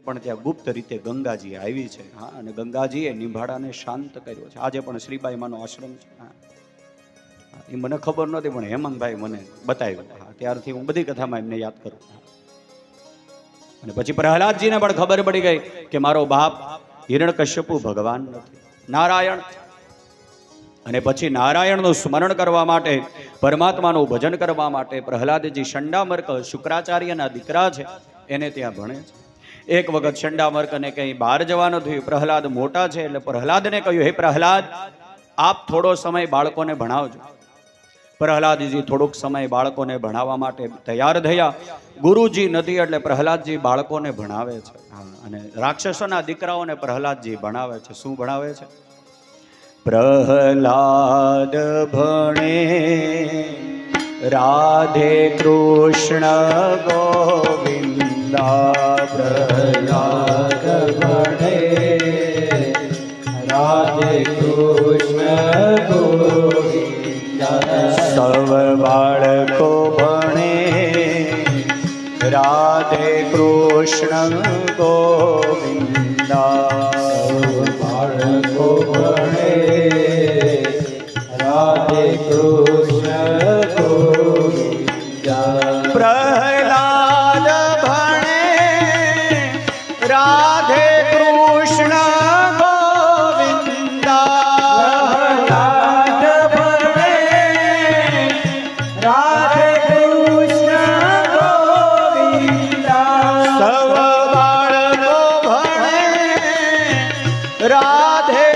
પણ ત્યાં ગુપ્ત રીતે ગંગાજી આવી છે. હા, અને ગંગાજીએ નિંભાળાને શાંત કર્યો છે. આજે પણ શ્રીબાઈમાનો આશ્રમ છે. હા, એ મને ખબર નહોતી, પણ હેમંતભાઈ મને બતાવ્યું. હા, ત્યારથી હું બધી કથામાં એમને યાદ કરું. અને પછી પ્રહલાદજીને પણ ખબર પડી ગઈ કે મારો બાપ હિરણ્યકશ્યપુ ભગવાન નથી, નારાયણ. અને પછી નારાયણનું સ્મરણ કરવા માટે, પરમાત્માનું ભજન કરવા માટે પ્રહલાદજી શંડામર્ક શુક્રાચાર્યના દીકરા છે, એને ત્યાં ભણે છે. એક વખત શંડામર્કને કંઈ બહાર જવાનું થયું. પ્રહલાદ મોટા છે એટલે પ્રહલાદને કહ્યું, હે પ્રહલાદ, આપ થોડો સમય બાળકોને ભણાવજો. પ્રહલાદજી થોડોક સમય બાળકોને ભણાવવા માટે તૈયાર થયા. ગુરુજી નથી એટલે પ્રહલાદજી બાળકોને ભણાવે છે. અને રાક્ષસોના દીકરાઓને પ્રહલાદજી ભણાવે છે. શું ભણાવે છે? પ્રહલાદ ભણે રાધે કૃષ્ણ ગોવિંદા. પ્રહલાદ ભણે રાધે કૃષ્ણ ગોવિંદા. સવ બાળકો ભણે રાધે કૃષ્ણ ગોવિંદા. બાળકો ભણે રાધે કૃષ્ણ ગોવિંદા. પ્રહલાદ ભણે રાધે કૃષ્ણ રાધે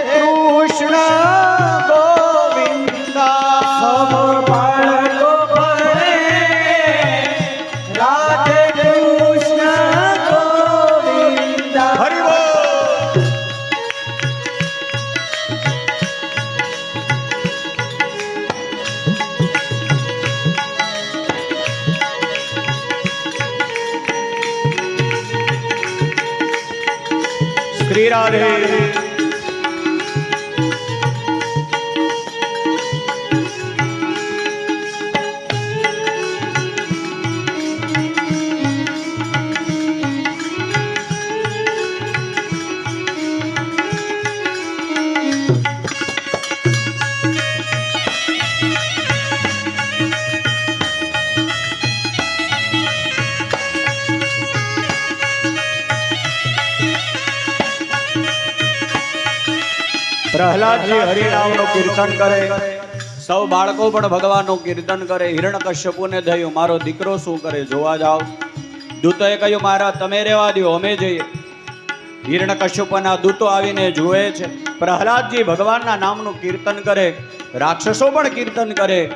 કૃષ્ણ ગોવિંદા. સવ બાળકો ભણે રાધે કૃષ્ણ ગોવિંદા. હરિ બોલ. શ્રી રાધે. પ્રહલાદજી હરિનામનું કીર્તન કરે, સૌ બાળકો પણ ભગવાનનું કીર્તન કરે. હિરણ્યકશ્યપુને થયું, મારો દીકરો શું કરે, જોવા જાઓ. દૂતોએ કહ્યું, મહારાજ તમે રહેવા દો, અમે જઈએ. હિરણ્યકશ્યપુના દૂતો આવીને જુએ છે, પ્રહલાદજી ભગવાનના નામનું કીર્તન કરે, રાક્ષસો પણ કીર્તન કરે.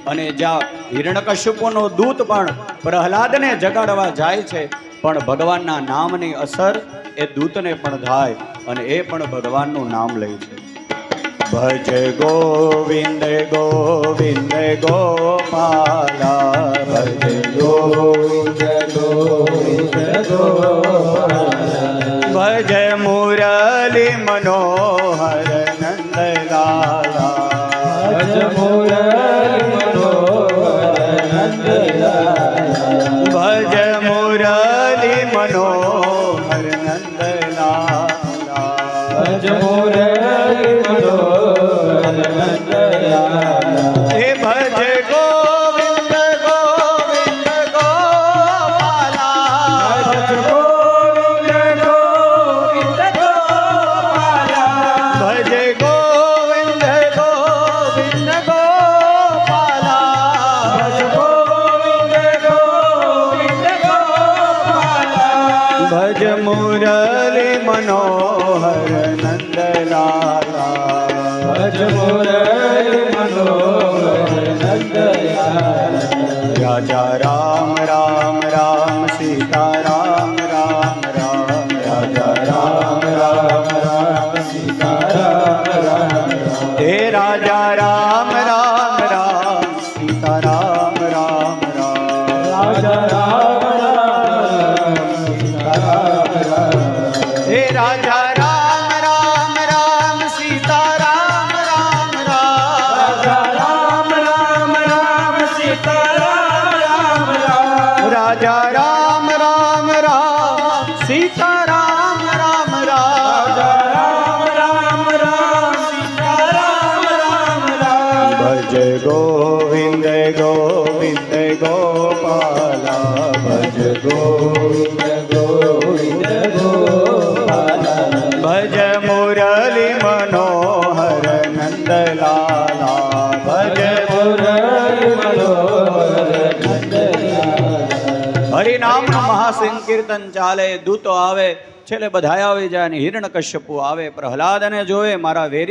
અને જ્યાં હિરણ્યકશ્યપુનો દૂત પણ પ્રહલાદને જગાડવા જાય છે, પણ ભગવાનના નામની અસર એ દૂતને પણ થાય અને એ પણ ભગવાનનું નામ લે છે. ભજ ગોવિંદ ગોવિંદ ગોપાલા. ભજ ગોવિંદ ગોવિંદ ગોપાલા. ભજ મુરલી મનોહર નંદલાલા. ભજ મુરલી મનોહર નંદલાલા. ભજ મુરલી મનોહર નંદલાલા. ભજ મુરલી મનોહર નંદલાલા. હે ભજ ગોવિંદ ગોવિંદ ગોપાલા. ભજ ગોવિંદ ગોવિંદ ગોપાલા. ભજ ગોવિંદ ગોવિંદ ગોપાલા. ભજ ગોવિંદ ગોવિંદ ગોપાલા. ભજ મુરલી મનોહર નંદલાલા. ભજ મુરલી મનોહર નંદલાલા. રાજા રામ રામ રામ સીતા રામ રામ રામ. રાજા રામ રામ રામ સીતા રામ રામ. હે રાજા રામ રામ રામ સીતા રામ રામ રામ. રાજા રામ રામ સીતા રામ રામ. હે રાજા રામ રામ રામ સીતા રામ રામ રામ. રાજા રામ રામ રામ સીતા રામ રામ રામ. રાજા રામ રામ ગોવિંદ ગોવિંદ ગોપાલા ભજ ગોવિંદ ગોવિંદ ગોપાલા ભજ મુરલી મનોહર નંદલાલા ભજ મુરલી મનોહર નંદલાલા હરિનામનું મહાસંકીર્તન ચાલે દૂતો આવે છેલ્લે બધા આવી જાય અને હિરણ્યકશ્યપુ આવે પ્રહલાદને જોવે મારા વેરી